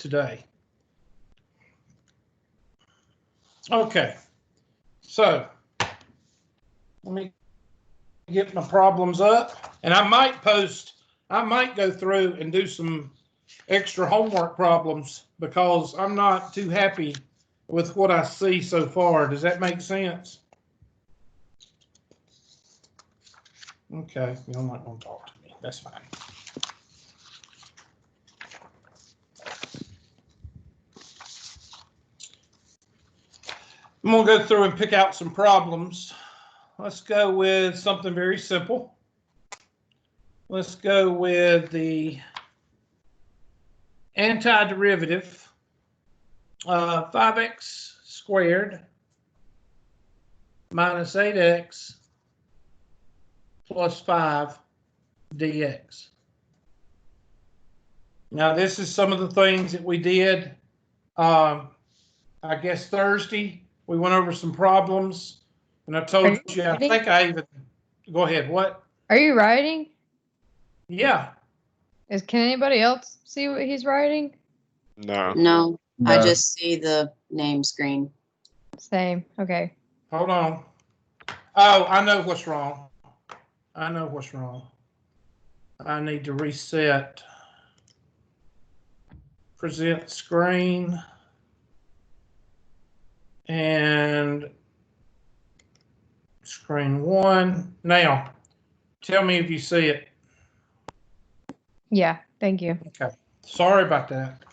today. Okay, so let me get my problems up, and I might go through and do some extra homework problems because I'm not too happy with what I see so far. Does that make sense? Okay, you're not going to talk to me. That's fine. I'm going to go through and pick out some problems. Let's go with something very simple. Let's go with the antiderivative of 5x squared minus 8x plus 5 dx. Now, this is some of the things that we did, I guess, Thursday. We went over some problems, and I told you, I think I even, go ahead, what? Are you writing? Yeah. Can anybody else see what he's writing? No. No, I just see the name screen. Same. Okay. Hold on. Oh, I know what's wrong. I know what's wrong. I need to reset. Present screen. And screen 1. Now, tell me if you see it. Yeah, thank you. Okay. Sorry about that.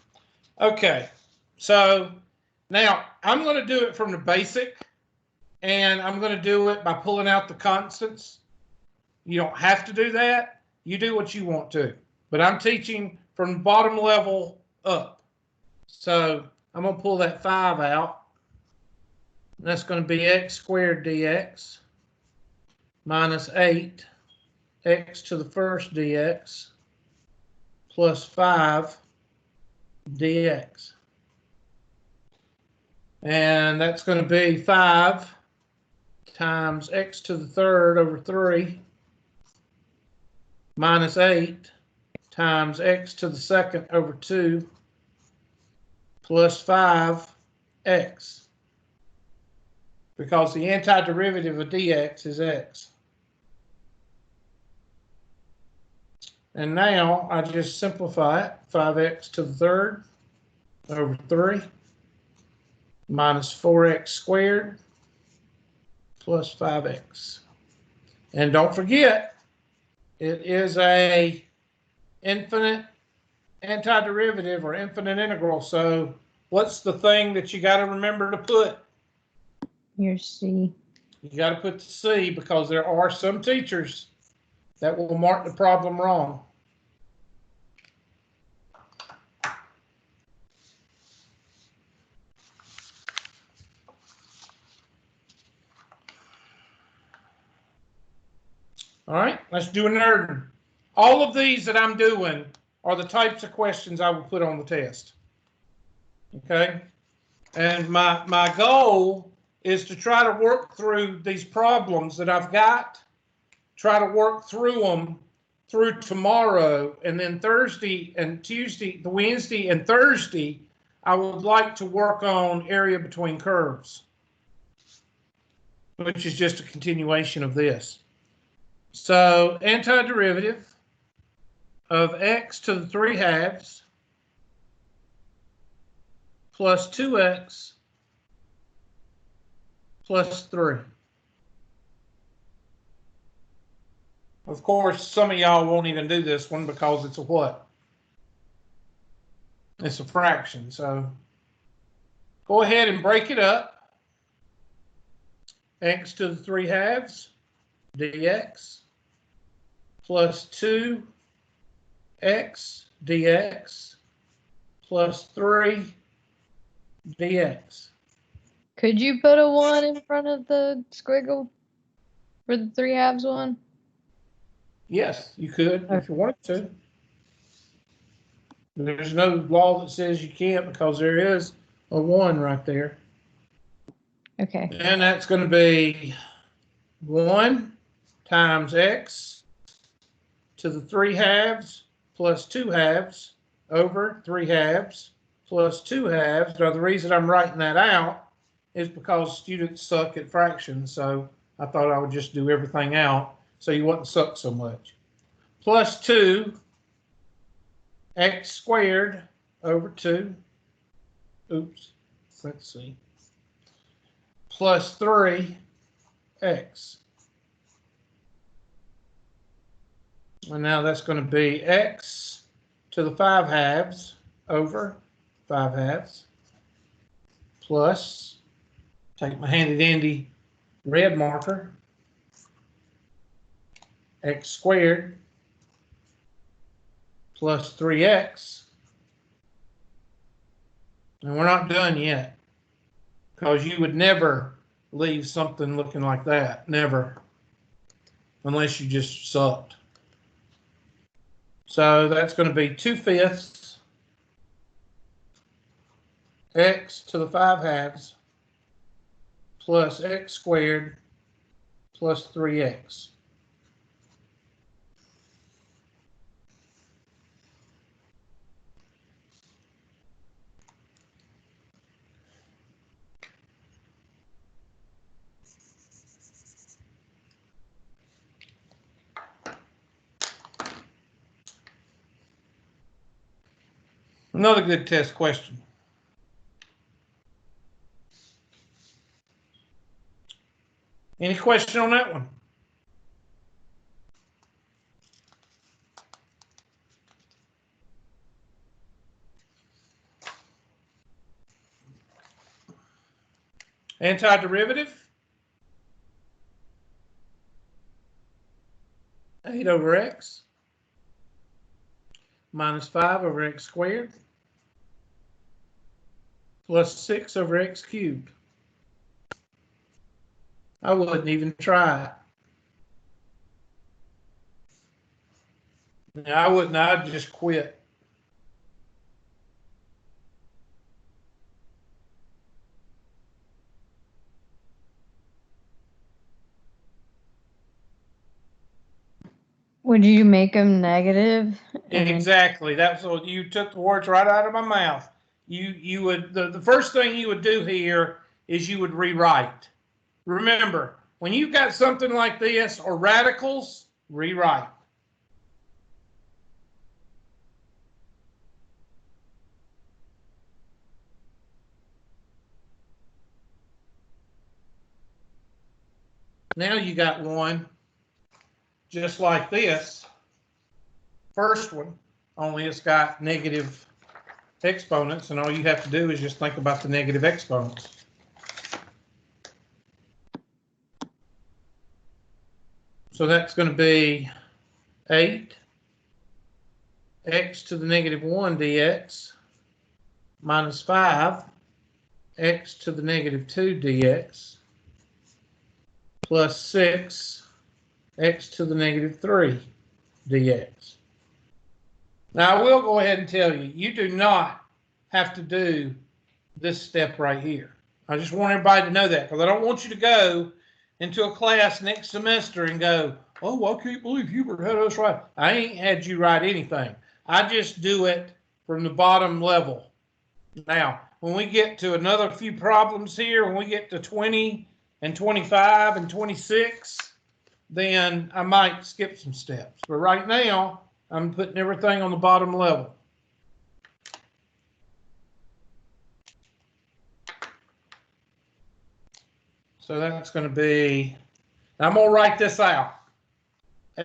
Okay. So now I'm going to do it from the basic, and I'm going to do it by pulling out the constants. You don't have to do that. You do what you want to. But I'm teaching from the bottom level up. So I'm going to pull that 5 out. That's going to be x squared dx minus 8 x to the first dx plus 5 dx. And that's going to be 5 times x to the third over 3 minus 8 times x to the second over 2 plus 5x. Because the antiderivative of dx is x. And now I just simplify it. 5x to the third over 3 minus 4x squared plus 5x. And don't forget, it is a infinite antiderivative or infinite integral. So what's the thing that you got to remember to put? Your C. You got to put the C because there are some teachers that will mark the problem wrong. All right, let's do a nerd. All of these that I'm doing are the types of questions I will put on the test. Okay, and my goal is to try to work through these problems that I've got, try to work through them through tomorrow, and then Thursday and Tuesday, the Wednesday and Thursday, I would like to work on area between curves, which is just a continuation of this. So antiderivative of x to the 3 halves plus 2x plus 3. Of course, some of y'all won't even do this one because it's a what? It's a fraction. So go ahead and break it up. X to the 3 halves dx plus 2x dx plus 3 dx. Could you put a 1 in front of the squiggle for the 3 halves one? Yes, you could if you wanted to. There's no law that says you can't because there is a 1 right there. Okay. And that's going to be 1 times x to the 3 halves plus 2 halves over 3 halves plus 2/2. Now, the reason I'm writing that out is because students suck at fractions, so I thought I would just do everything out so you wouldn't suck so much. Plus 2 x squared over 2. Oops, let's see. Plus 3x. And now that's going to be x to the 5/2 over 5/2 plus, take my handy dandy red marker, x squared plus 3x. And we're not done yet, because you would never leave something looking like that. Never. Unless you just sucked. So that's going to be 2/5 x to the 5/2 plus x squared plus 3x. Another good test question. Any question on that one? Antiderivative? 8 over x minus 5 over x squared plus 6 over x cubed. I wouldn't even try it. No, I wouldn't. I'd just quit. Would you make them negative? Exactly. That's what you took the words right out of my mouth. You would, the first thing you would do here is you would rewrite. Remember, when you've got something like this or radicals, rewrite. Now you got one just like this. First one, only it's got negative exponents, and all you have to do is just think about the negative exponents. So that's going to be 8 x to the negative 1 dx minus 5 x to the negative 2 dx plus 6 x to the negative 3 dx. Now, I will go ahead and tell you, you do not have to do this step right here. I just want everybody to know that, because I don't want you to go into a class next semester and go, oh, I can't believe Hubert had us write. I ain't had you write anything. I just do it from the bottom level. Now, when we get to another few problems here, when we get to 20 and 25 and 26, then I might skip some steps. But right now, I'm putting everything on the bottom level. So that's going to be, I'm going to write this out.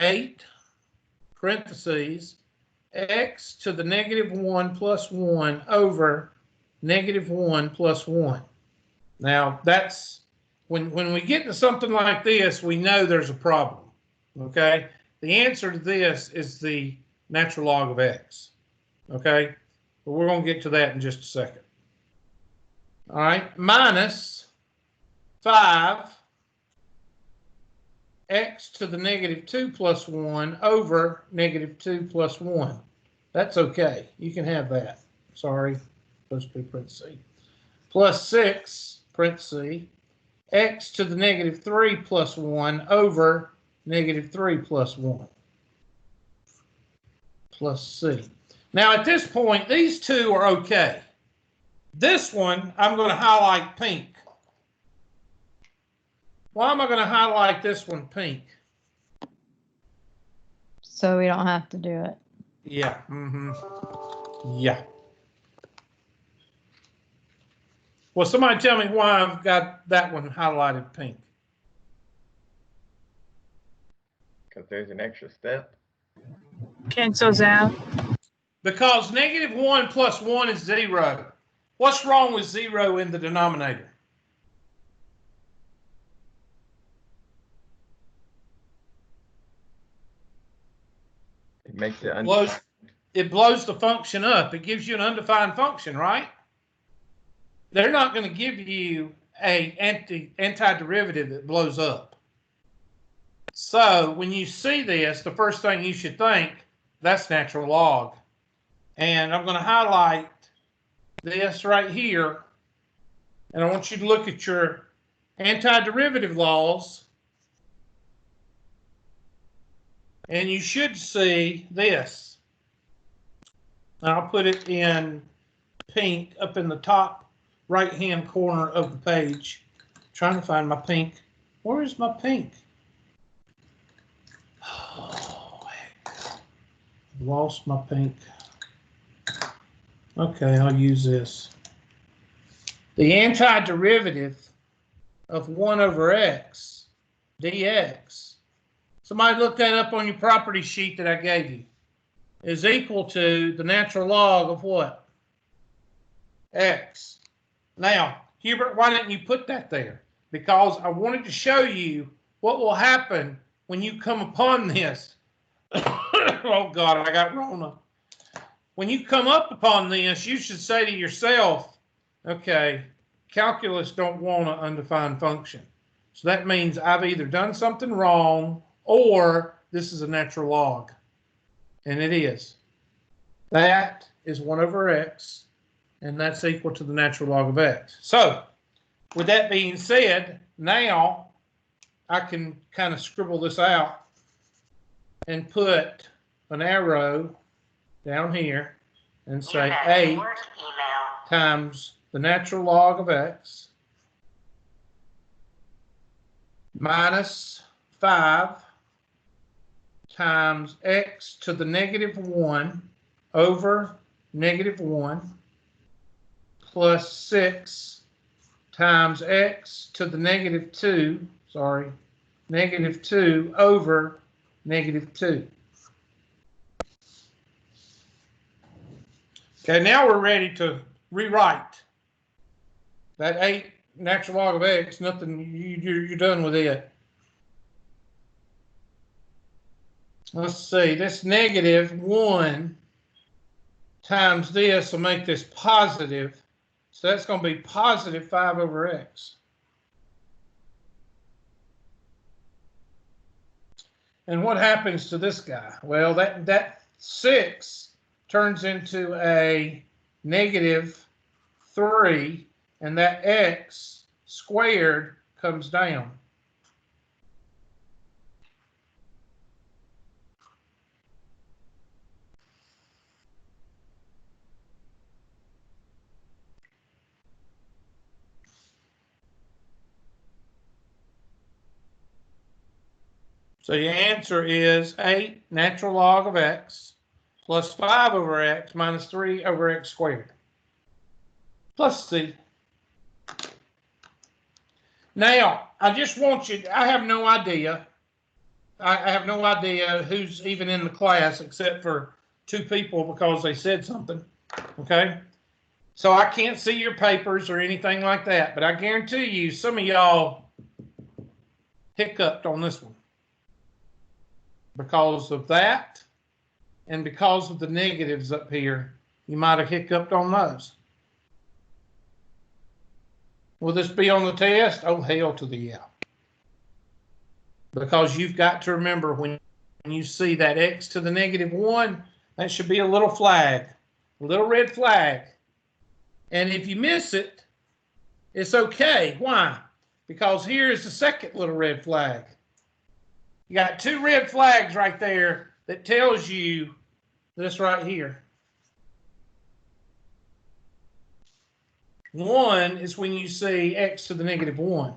8 parentheses x to the negative 1 plus 1 over negative 1 plus 1. Now, that's, when we get to something like this, we know there's a problem, okay? The answer to this is the natural log of x, okay? But we're going to get to that in just a second. All right, minus 5 x to the negative 2 plus 1 over negative 2 plus 1. That's okay. You can have that. Sorry, supposed to be parentheses. Plus 6, parentheses, x to the negative 3 plus 1 over negative 3 plus 1 plus c. Now, at this point, these two are okay. This one, I'm going to highlight pink. Why am I going to highlight this one pink? So we don't have to do it. Yeah. Yeah. Well, somebody tell me why I've got that one highlighted pink. Because there's an extra step. Cancels out. Because -1 plus 1 is 0. What's wrong with 0 in the denominator? It makes it It blows the function up. It gives you an undefined function, right? They're not going to give you a antiderivative that blows up. So when you see this, the first thing you should think, that's natural log. And I'm going to highlight this right here. And I want you to look at your antiderivative laws. And you should see this. And I'll put it in pink up in the top right-hand corner of the page. Trying to find my pink. Where is my pink? Oh, heck. Lost my pink. Okay, I'll use this. The antiderivative of 1 over x dx, somebody look that up on your property sheet that I gave you, is equal to the natural log of what? X. Now, Hubert, why didn't you put that there? Because I wanted to show you what will happen when you come upon this. Oh, God, I got Rona. When you come up upon this, you should say to yourself, okay, calculus don't want an undefined function. So that means I've either done something wrong or this is a natural log. And it is. That is 1 over x, and that's equal to the natural log of x. So with that being said, now I can kind of scribble this out and put an arrow down here and say 8 times the natural log of x minus 5 times x to the -1 over -1 plus 6 times x to the -2, -2 over -2. Okay, now we're ready to rewrite that 8 natural log of x. Nothing, you're done with it. Let's see, this -1 times this will make this positive. So that's going to be positive 5 over x. And what happens to this guy? Well, that 6 turns into a -3, and that x squared comes down. So your answer is 8 natural log of x plus 5 over x minus 3 over x squared plus c. Now, I just want you, I have no idea. I have no idea who's even in the class except for 2 people because they said something, okay? So I can't see your papers or anything like that, but I guarantee you some of y'all hiccuped on this one because of that and because of the negatives up here. You might have hiccuped on those. Will this be on the test? Oh, hell to the yeah. Because you've got to remember when you see that x to the -1, that should be a little flag, a little red flag. And if you miss it, it's okay. Why? Because here's the second little red flag. You got 2 red flags right there that tells you this right here. One is when you see x to the negative 1.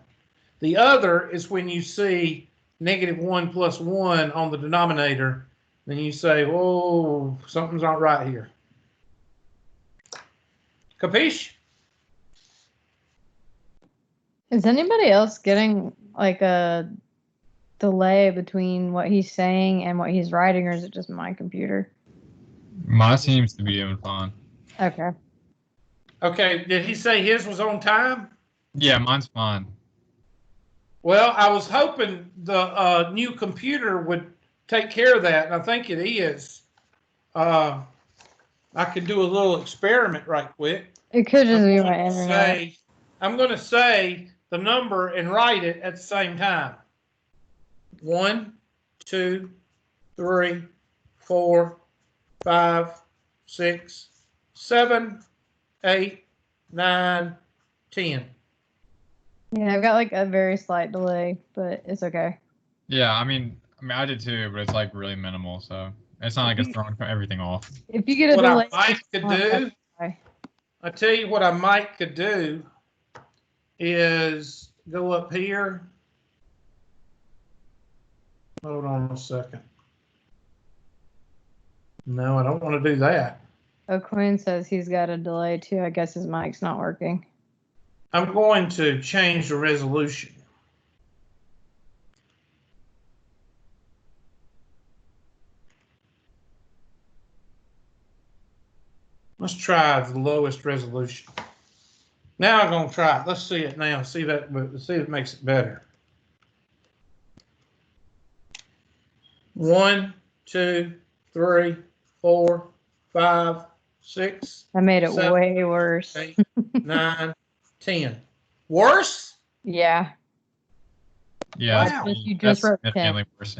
The other is when you see negative 1 plus 1 on the denominator. Then you say, whoa, something's not right here. Capiche? Is anybody else getting like a delay between what he's saying and what he's writing, or is it just my computer? Mine seems to be doing fine. Okay. Okay, did he say his was on time? Yeah, mine's fine. Well, I was hoping the new computer would take care of that, and I think it is. I can do a little experiment right quick. It could just be I'm my gonna internet. I'm going to say the number and write it at the same time. 1, 2, 3, 4, 5, 6, 7, 8, 9, 10. Yeah, I've got like a very slight delay, but it's okay. Yeah, I mean, I did too, but it's like really minimal, so it's not like it's throwing everything off. If you get a What delay, I might could do, I tell you what I might could do is go up here. Hold on a second. No, I don't want to do that. Quinn says he's got a delay too. I guess his mic's not working. I'm going to change the resolution. Let's try the lowest resolution. Now I'm going to try it. Let's see it now. See if it makes it better. 1, 2, 3, 4, 5, 6. I made it 7, way worse. 8, 9, 10. Worse? Yeah. Yeah, Wow. You that's just wrote 10. significantly worse.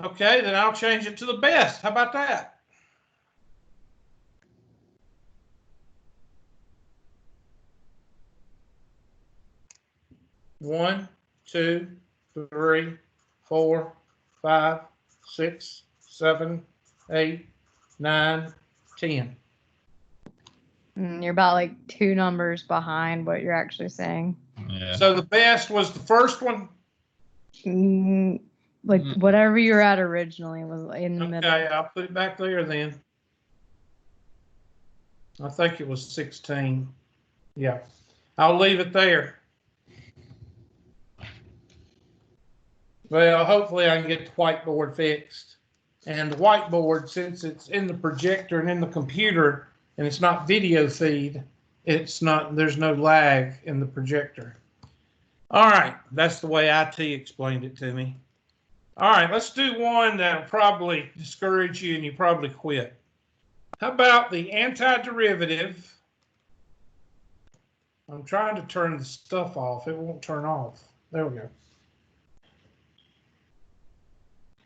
Okay, then I'll change it to the best. How about that? One, 2, 3, 4, 5, 6, 7, 8, 9, 10. You're about like 2 numbers behind what you're actually saying. Yeah. So the best was the first one. Like whatever you were at originally was in the middle. Okay, I'll put it back there then. I think it was 16. Yeah, I'll leave it there. Well, hopefully I can get the whiteboard fixed. And the whiteboard, since it's in the projector and in the computer, and it's not video feed, there's no lag in the projector. All right, that's the way IT explained it to me. All right, let's do one that'll probably discourage you and you probably quit. How about the antiderivative? I'm trying to turn the stuff off. It won't turn off. There we go.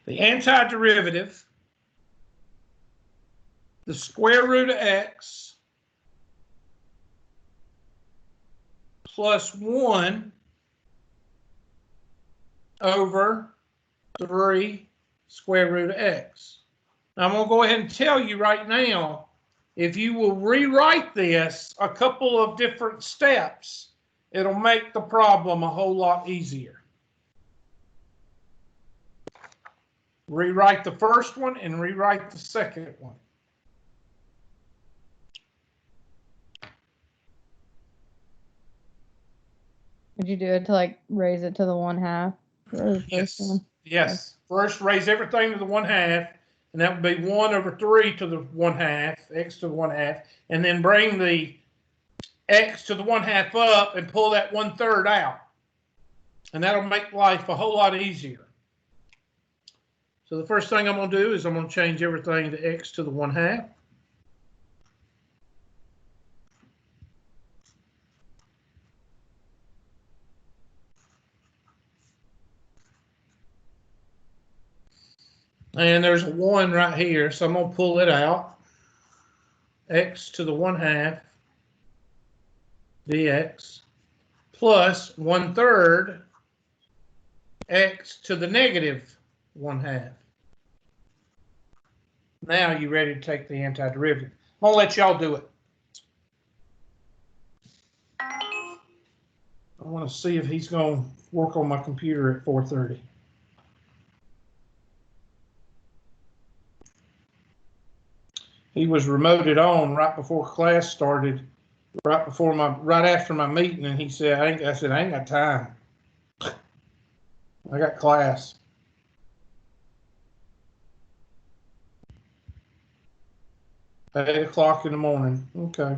The antiderivative, the square root of x plus 1 over 3 square root of x. Now I'm going to go ahead and tell you right now, if you will rewrite this a couple of different steps, it'll make the problem a whole lot easier. Rewrite the first one and rewrite the second one. Would you do it to like raise it to the 1/2? Yes. Yes. First, raise everything to the 1/2, and that would be 1 over 3 to the 1/2, x to the 1/2, and then bring the x to the 1/2 up and pull that 1/3 out. And that'll make life a whole lot easier. So the first thing I'm going to do is I'm going to change everything to x to the 1/2. And there's a 1 right here, so I'm going to pull it out. X to the 1/2 dx plus 1/3 x to the negative 1/2. Now you're ready to take the antiderivative. I'm going to let y'all do it. I want to see if he's going to work on my computer at 4:30. He was remoted on right before class started, right after my meeting, and he said, I said, I ain't got time. I got class. At 8 o'clock in the morning. Okay.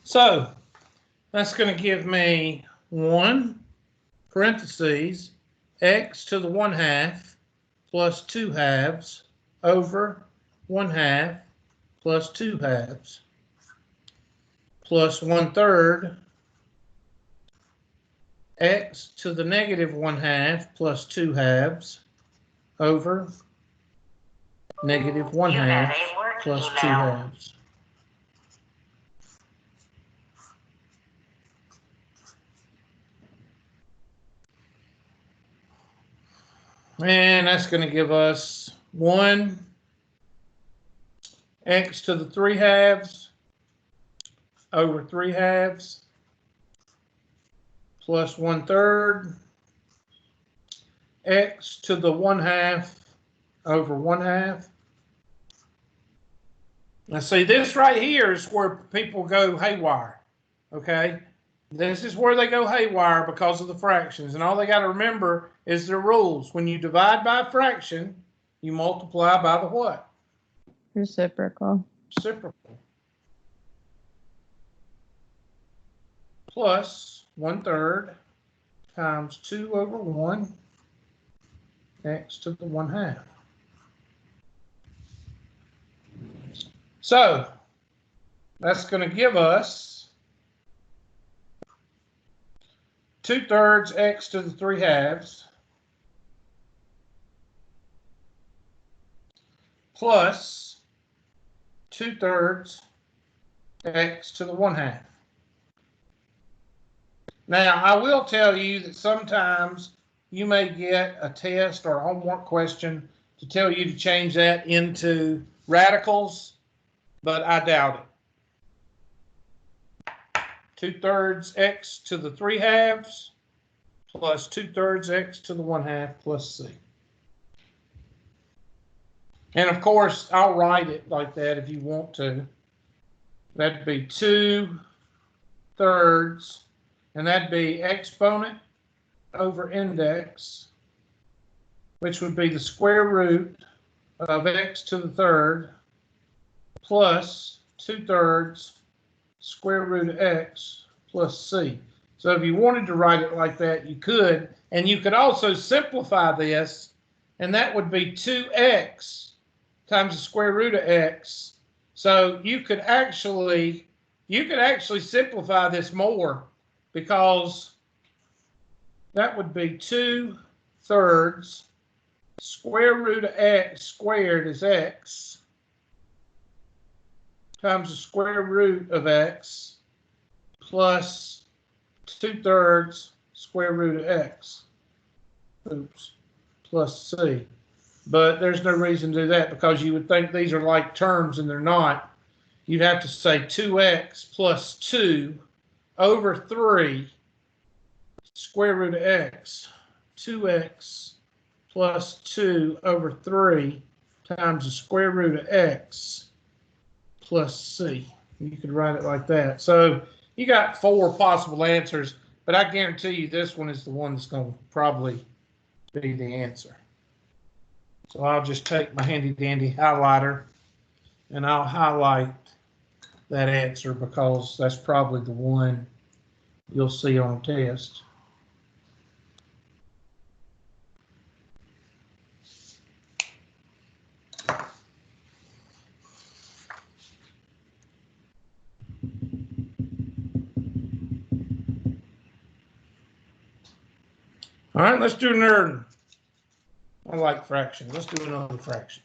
So that's going to give me 1 parentheses x to the 1/2 plus 2/2 over 1/2 plus 2/2 plus 1/3 x to the negative 1/2 plus 2/2 over negative 1/2 plus 2/2. And that's going to give us 1 x to the 3/2 over 3/2 plus 1/3 x to the 1/2 over 1/2. Now see, this right here is where people go haywire, okay? This is where they go haywire because of the fractions. And all they got to remember is the rules. When you divide by a fraction, you multiply by the what? Reciprocal. Reciprocal. Plus 1/3 times 2 over 1 x to the 1/2. So that's going to give us 2/3 x to the 3/2 plus 2/3 x to the 1/2. Now, I will tell you that sometimes you may get a test or a homework question to tell you to change that into radicals, but I doubt it. 2/3 x to the 3/2 plus 2/3 x to the 1/2 plus c. And of course, I'll write it like that if you want to. That'd be 2/3, and that'd be exponent over index, which would be the square root of x to the 3rd plus 2/3 square root of x plus c. So if you wanted to write it like that, you could. And you could also simplify this, and that would be 2x times the square root of x. So you could actually simplify this more, because that would be 2/3 square root of x squared is x times the square root of x plus 2/3 square root of x, plus c. But there's no reason to do that, because you would think these are like terms, and they're not. You'd have to say 2x plus 2 over 3 square root of x. 2x plus 2 over 3 times the square root of x plus c. You could write it like that. So you got 4 possible answers, but I guarantee you this one is the one that's going to probably be the answer. So I'll just take my handy dandy highlighter and I'll highlight that answer, because that's probably the one you'll see on a test. All right, let's do nerd. I like fractions. Let's do another fraction.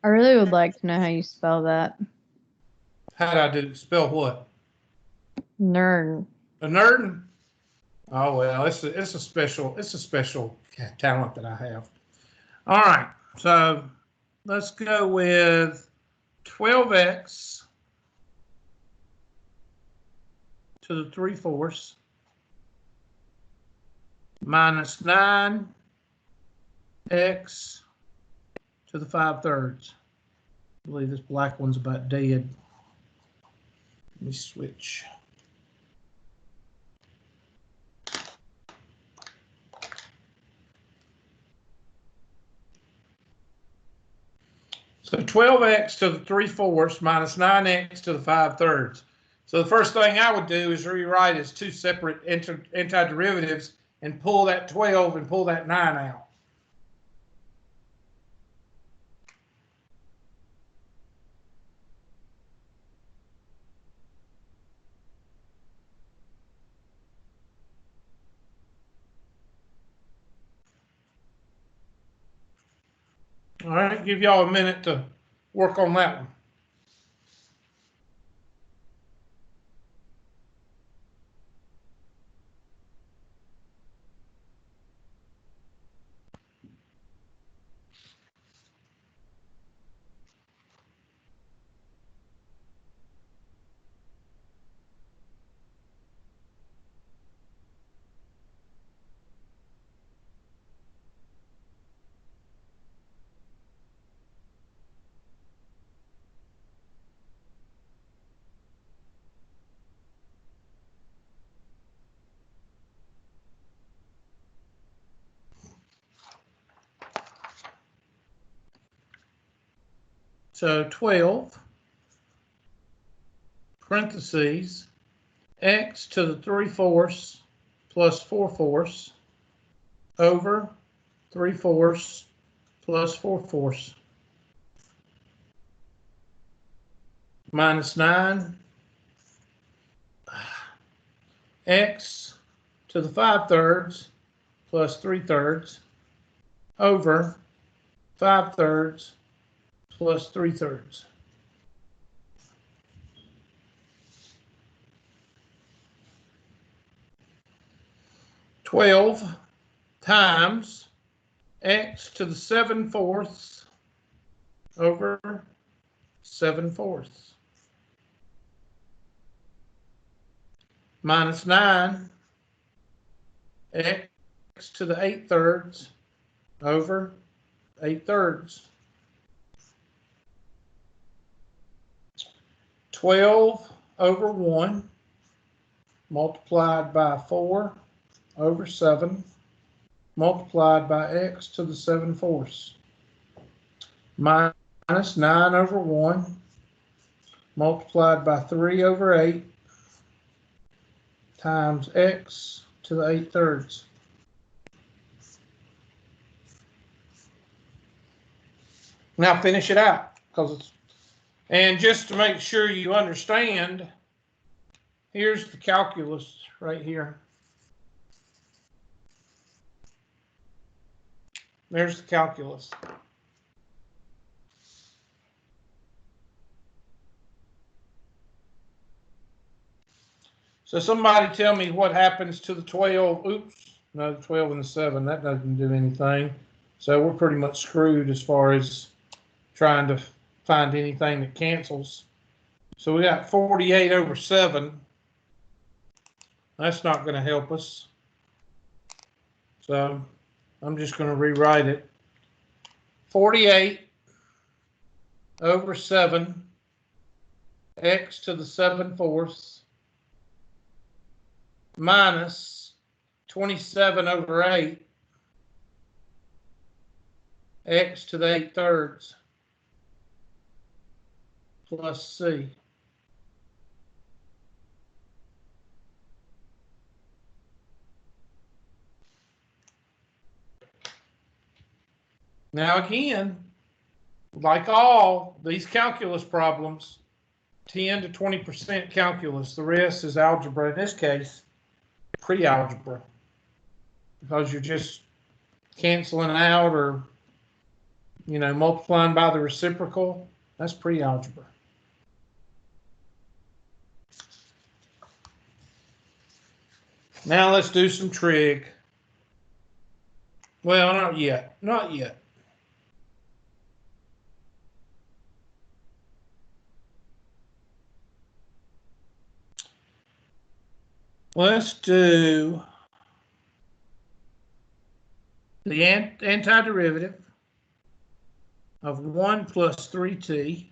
I really would like to know how you spell that. How do I do? Spell what? Nerd. A nerd? Oh well, it's a special talent that I have. All right, so let's go with 12x to the 3/4 minus 9x to the 5/3. I believe this black one's about dead. Let me switch. So 12x to the 3/4 minus 9x to the 5/3. So the first thing I would do is rewrite as two separate antiderivatives and pull that 12 and pull that 9 out. All right, give y'all a minute to work on that one. So 12 parentheses x to the 3/4 plus 4/4 over 3/4 plus 4/4 minus 9 x to the 5/3 plus 3/3 over 5/3 plus 3/3. Twelve times x to the 7/4 over 7/4 minus 9 x to the 8/3 over 8/3. 12 over 1 multiplied by 4 over 7 multiplied by x to the 7/4 minus 9 over 1 multiplied by 3 over 8 times x to the 8/3. Now finish it out, and just to make sure you understand, here's the calculus right here. There's the calculus. So somebody tell me what happens to the 12. Oops, no, the 12 and the 7. That doesn't do anything. So we're pretty much screwed as far as trying to find anything that cancels. So we got 48 over 7. That's not going to help us. So I'm just going to rewrite it. 48 over 7 x to the 7/4 minus 27 over 8 x to the 8/3 plus c. Now again, like all these calculus problems, 10 to 20% calculus. The rest is algebra. In this case, pre-algebra. because you're just canceling out or, multiplying by the reciprocal. That's pre-algebra. Now let's do some trig. Well, not yet. Not yet. Let's do the antiderivative of 1 plus 3t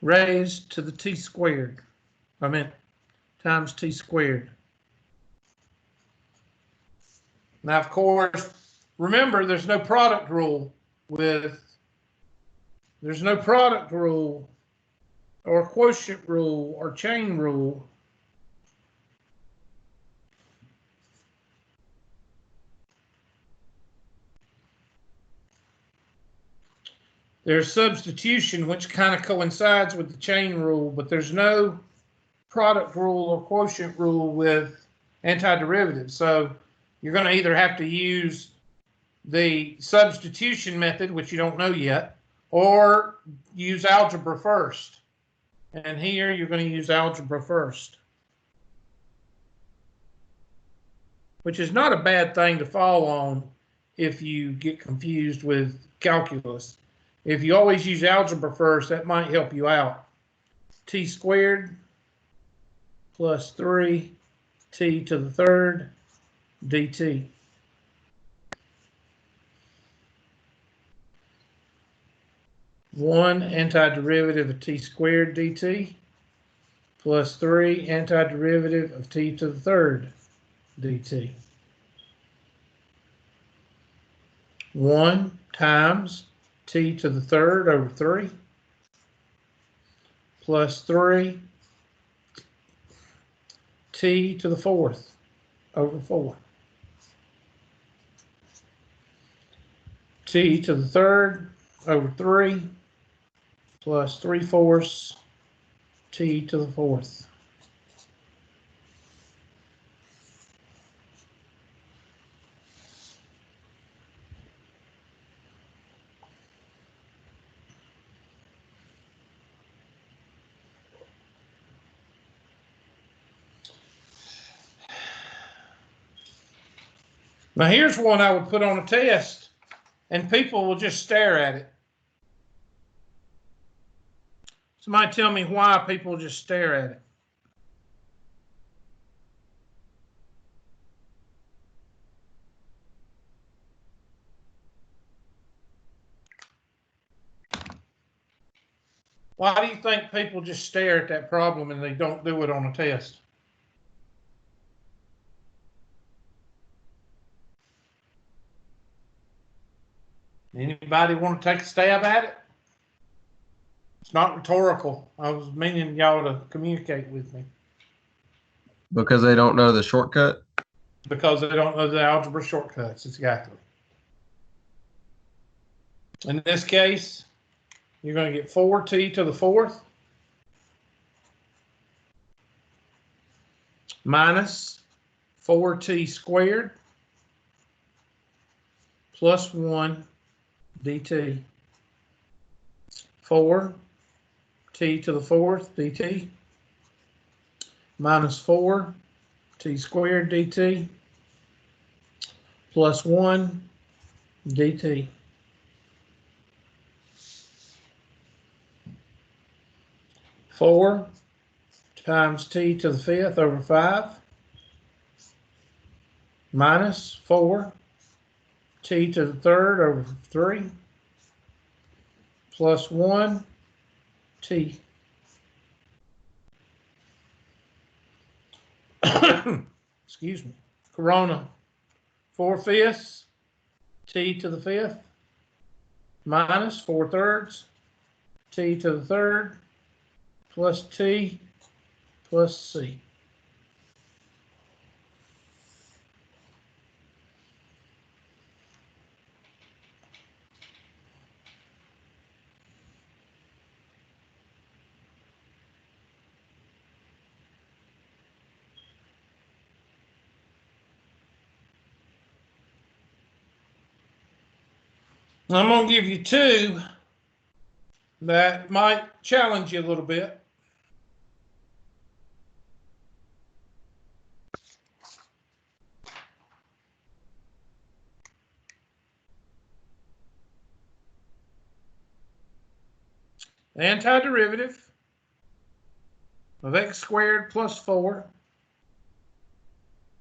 raised to the t squared. Times t squared. Now, of course, remember there's no product rule or quotient rule or chain rule. There's substitution, which kind of coincides with the chain rule, but there's no product rule or quotient rule with antiderivatives. So you're going to either have to use the substitution method, which you don't know yet, or use algebra first. And here you're going to use algebra first, which is not a bad thing to fall on if you get confused with calculus. If you always use algebra first, that might help you out. T squared plus 3t to the third dt. One antiderivative of t squared dt plus 3 antiderivative of t to the third dt. 1 times t to the third over 3 plus 3 t to the fourth over 4. T to the third over 3 plus 3/4 t to the fourth. Now here's one I would put on a test and people will just stare at it. Somebody tell me why people just stare at it. Why do you think people just stare at that problem and they don't do it on a test? Anybody want to take a stab at it? It's not rhetorical. I was meaning y'all to communicate with me. Because they don't know the shortcut? Because they don't know the algebra shortcuts, exactly. In this case, you're going to get 4t to the fourth minus 4t squared plus 1 dt. 4t to the fourth dt minus 4t squared dt plus 1 dt. Four times t to the fifth over 5 minus 4 t to the third over 3 plus 1 t. Excuse me. Corona. 4/5 t to the fifth minus 4/3 t to the third plus t plus c. I'm going to give you two that might challenge you a little bit. The antiderivative of x squared plus 4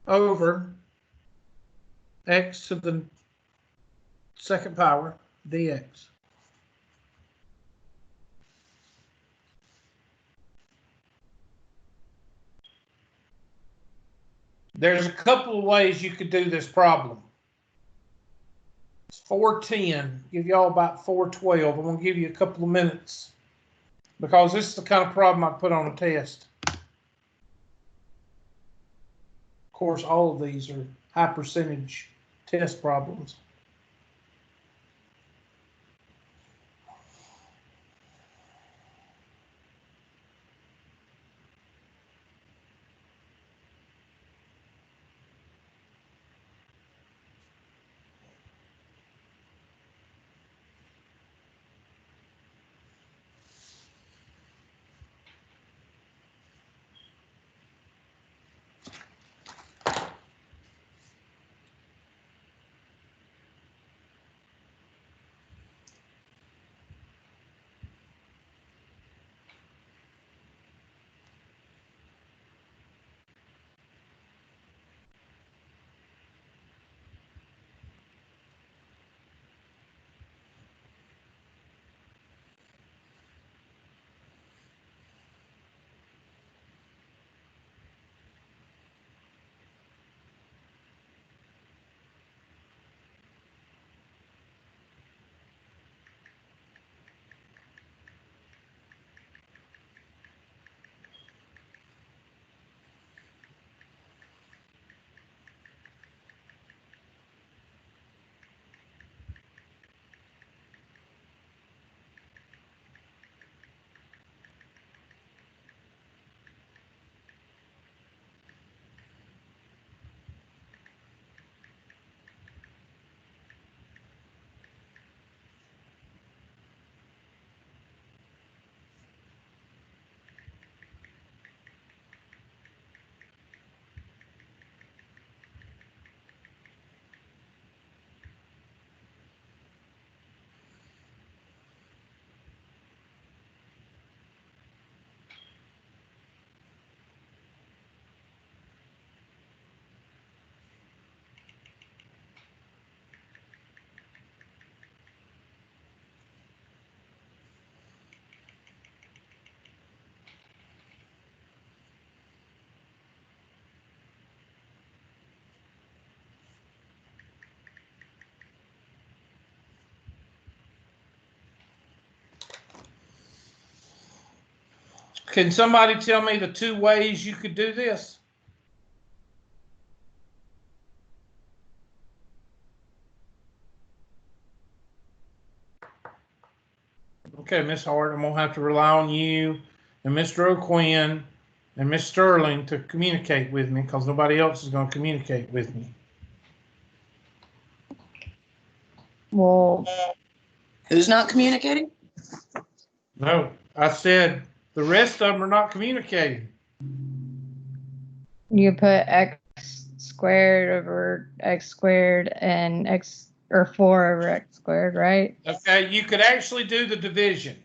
over x to the second power dx. There's a couple of ways you could do this problem. It's 410. Give y'all about 412. I'm going to give you a couple of minutes because this is the kind of problem I put on a test. Of course, all of these are high percentage test problems. Can somebody tell me the two ways you could do this? Okay, Miss Hart, I'm gonna have to rely on you and Mr. O'Quinn and Miss Sterling to communicate with me because nobody else is gonna communicate with me. Well, Who's not communicating? No, I said the rest of them are not communicating. you put x squared over x squared and x or 4 over x squared, right? Okay, you could actually do the division.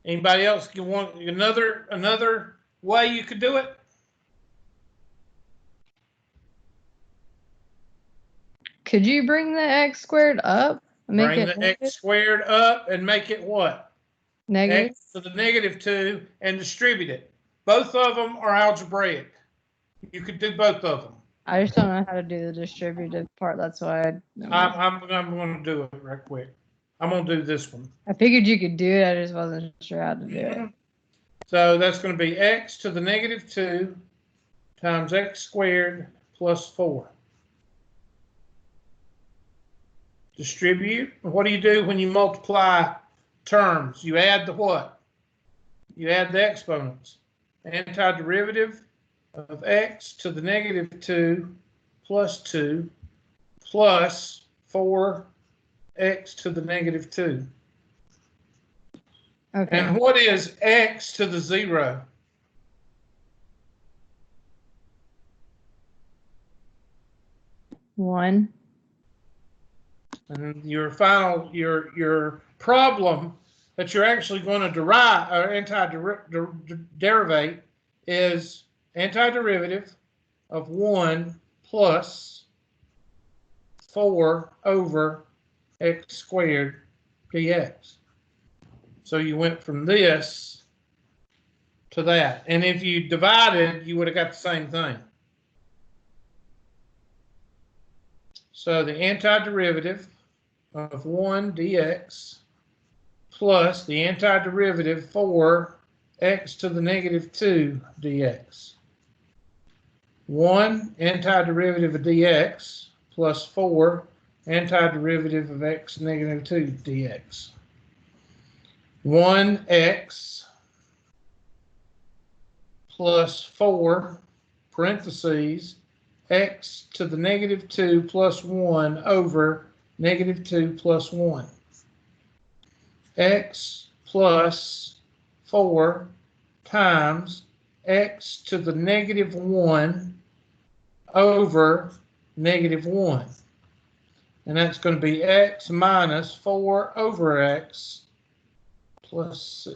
Anybody else want another way you could do it? Could you bring the x squared up and make Bring it the negative? x squared up and make it what? Negative? X to the -2 and distribute it. Both of them are algebraic. You could do both of them. I just don't know how to do the distributive part. That's why I'm going to do it right quick. I'm going to do this one. I figured you could do it. I just wasn't sure how to do it. So that's going to be x to the -2 times x squared plus 4. Distribute. What do you do when you multiply terms? You add the what? You add the exponents. Antiderivative of x to the -2 plus 2 plus 4 x to the negative 2. Okay. And what is x to the 0? One. And your your problem that you're actually going to derive or derivate is antiderivative of 1 plus 4 over x squared dx. So you went from this to that. And if you divided, you would have got the same thing. So the antiderivative of 1 dx plus the antiderivative 4 x to the negative 2 dx. 1 antiderivative of dx plus 4 antiderivative of x negative 2 dx. 1x plus 4 parentheses x to the negative 2 plus 1 over negative 2 plus 1. X plus 4 times x to the negative 1 over negative 1. And that's going to be x minus 4 over x plus c.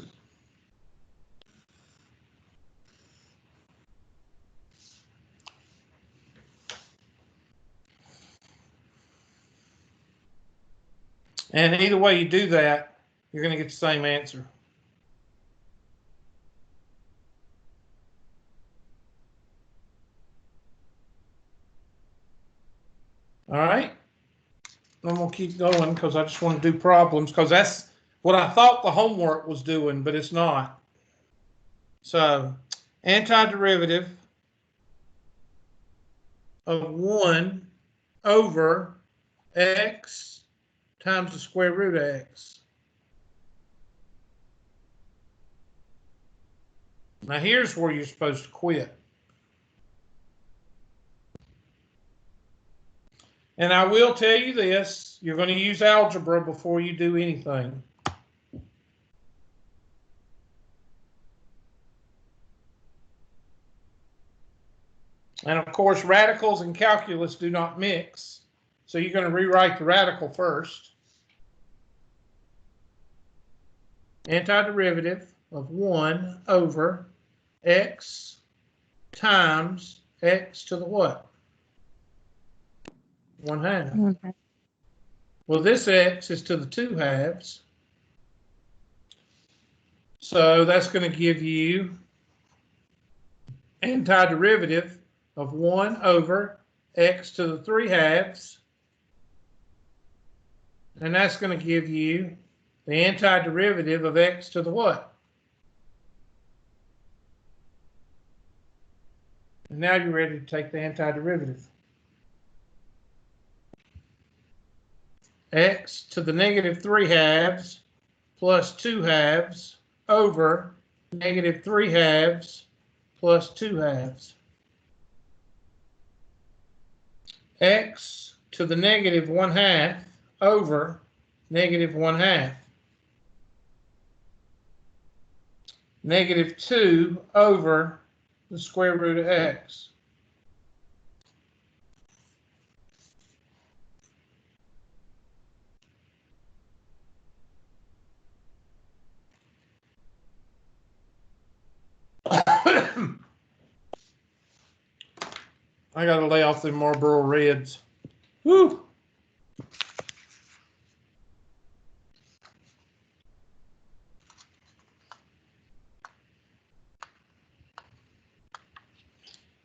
And either way you do that, you're going to get the same answer. All right. I'm going to keep going because I just want to do problems because that's what I thought the homework was doing, but it's not. So antiderivative of 1 over x times the square root of x. Now here's where you're supposed to quit. And I will tell you this, you're going to use algebra before you do anything. And of course, radicals and calculus do not mix. So you're going to rewrite the radical first. Antiderivative of 1 over x times x to the what? 1/2. Okay. Well, this x is to the 2/2. So that's going to give you antiderivative of 1 over x to the 3/2. And that's going to give you the antiderivative of x to the what? And now you're ready to take the antiderivative. X to the negative 3/2 plus 2/2 over negative 3/2 plus 2/2. X to the negative 1/2 over negative 1/2. Negative 2 over the square root of x. I got to lay off the Marlboro Reds. Woo!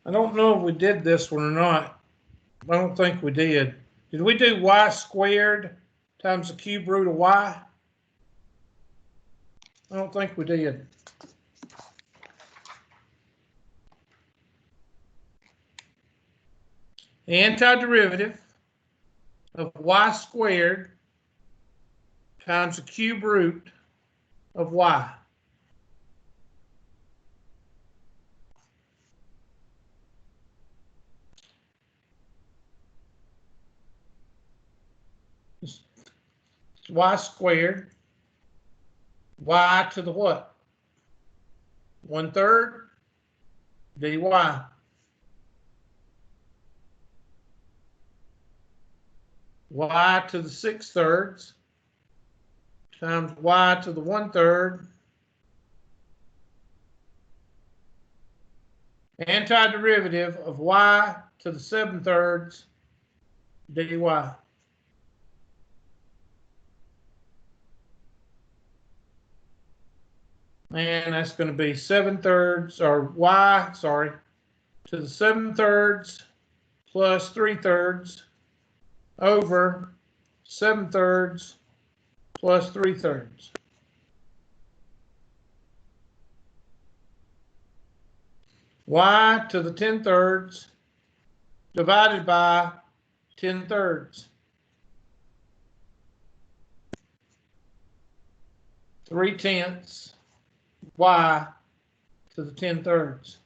I don't know if we did this one or not. I don't think we did. Did we do y squared times the cube root of y? I don't think we did. The antiderivative of y squared times the cube root of y. y squared, y to the what? 1/3 dy. Y to the 6/3 times y to the 1/3 antiderivative of y to the 7/3 dy. And that's going to be 7/3 or y, sorry, to the 7/3 plus 3/3 over 7/3 plus 3/3. Y to the 10/3 divided by 10/3. 3/10 y to the 10/3.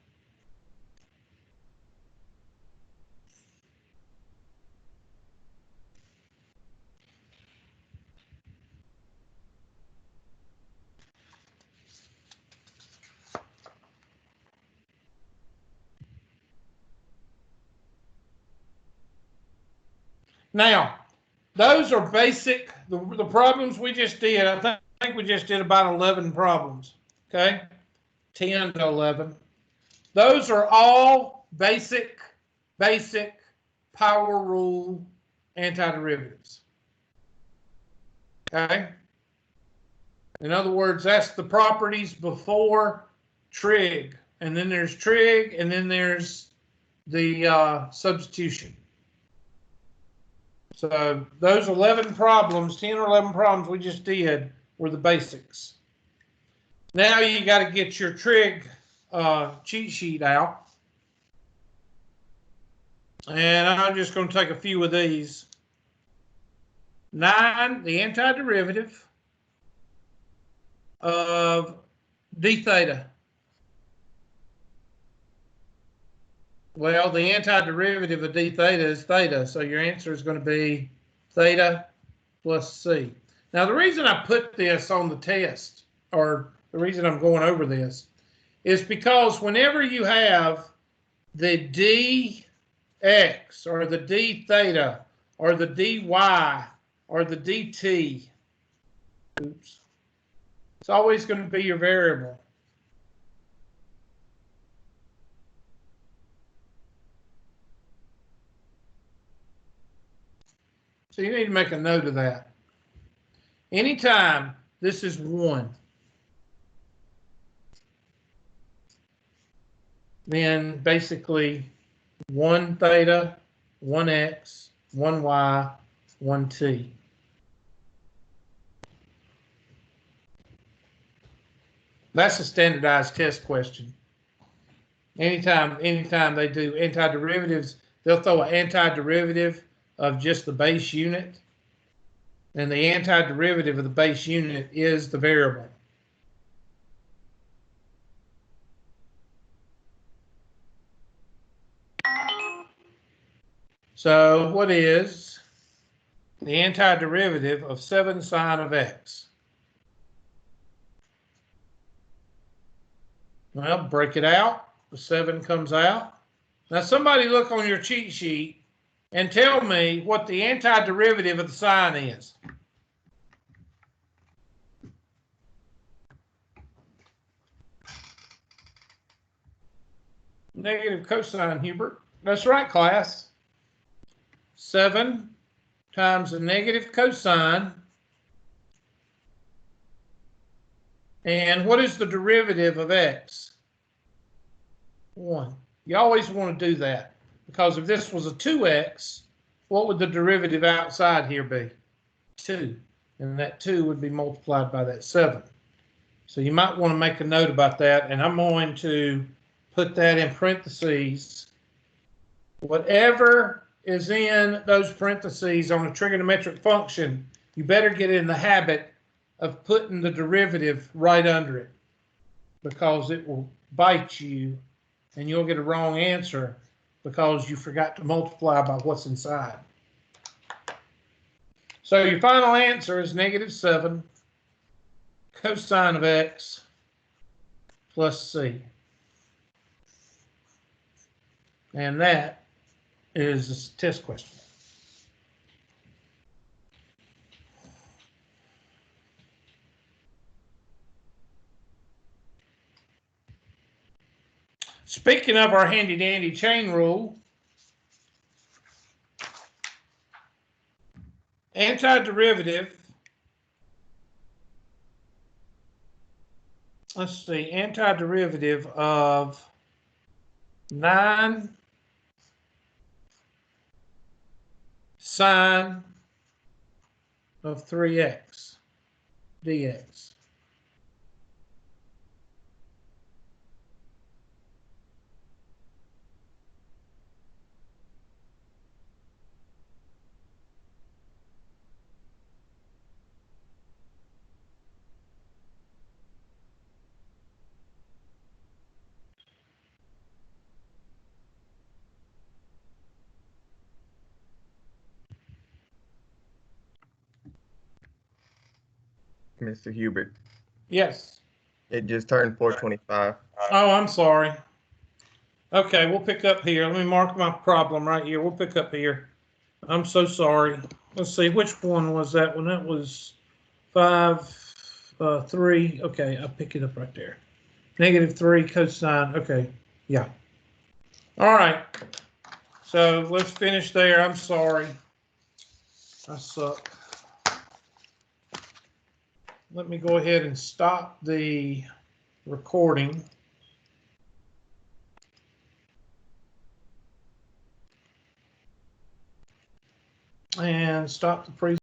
Now, those are basic, the problems we just did. I think we just did about 11 problems, okay? 10 to 11. Those are all basic power rule antiderivatives, okay? In other words, that's the properties before trig. And then there's trig, and then there's the substitution. So those 11 problems, 10 or 11 problems we just did were the basics. Now you got to get your trig cheat sheet out. And I'm just going to take a few of these. 9, the antiderivative of d theta. Well, the antiderivative of d theta is theta, so your answer is going to be theta plus c. Now, the reason I put this on the test, or the reason I'm going over this, is because whenever you have the dx, or the d theta, or the dy, or the dt, oops, it's always going to be your variable. So you need to make a note of that. Anytime this is 1, then basically 1 theta, 1x, 1y, 1t. That's a standardized test question. Anytime they do antiderivatives, they'll throw an antiderivative of just the base unit, and the antiderivative of the base unit is the variable. So what is the antiderivative of 7 sine of x? Well, break it out. The 7 comes out. Now somebody look on your cheat sheet and tell me what the antiderivative of the sine is. Negative cosine, Hubert. That's right, class. 7 times the negative cosine. And what is the derivative of x? 1. You always want to do that, because if this was a 2x, what would the derivative outside here be? 2. And that 2 would be multiplied by that 7. So you might want to make a note about that, and I'm going to put that in parentheses. Whatever is in those parentheses on a trigonometric function, you better get in the habit of putting the derivative right under it, because it will bite you and you'll get a wrong answer because you forgot to multiply by what's inside. So your final answer is -7 cosine of x plus c. And that is a test question. Speaking of our handy dandy chain rule, antiderivative, let's see, antiderivative of 9 sine of 3x dx. Mr. Hubert, Yes. it just turned 425. Oh, I'm sorry. Okay, we'll pick up here. Let me mark my problem right here. We'll pick up here. I'm so sorry. Let's see, which one was that one? That was 5, 3. Okay, I'll pick it up right there. -3 cosine. Okay, yeah. All right. So let's finish there. I'm sorry. I suck. Let me go ahead and stop the recording. And stop the presentation.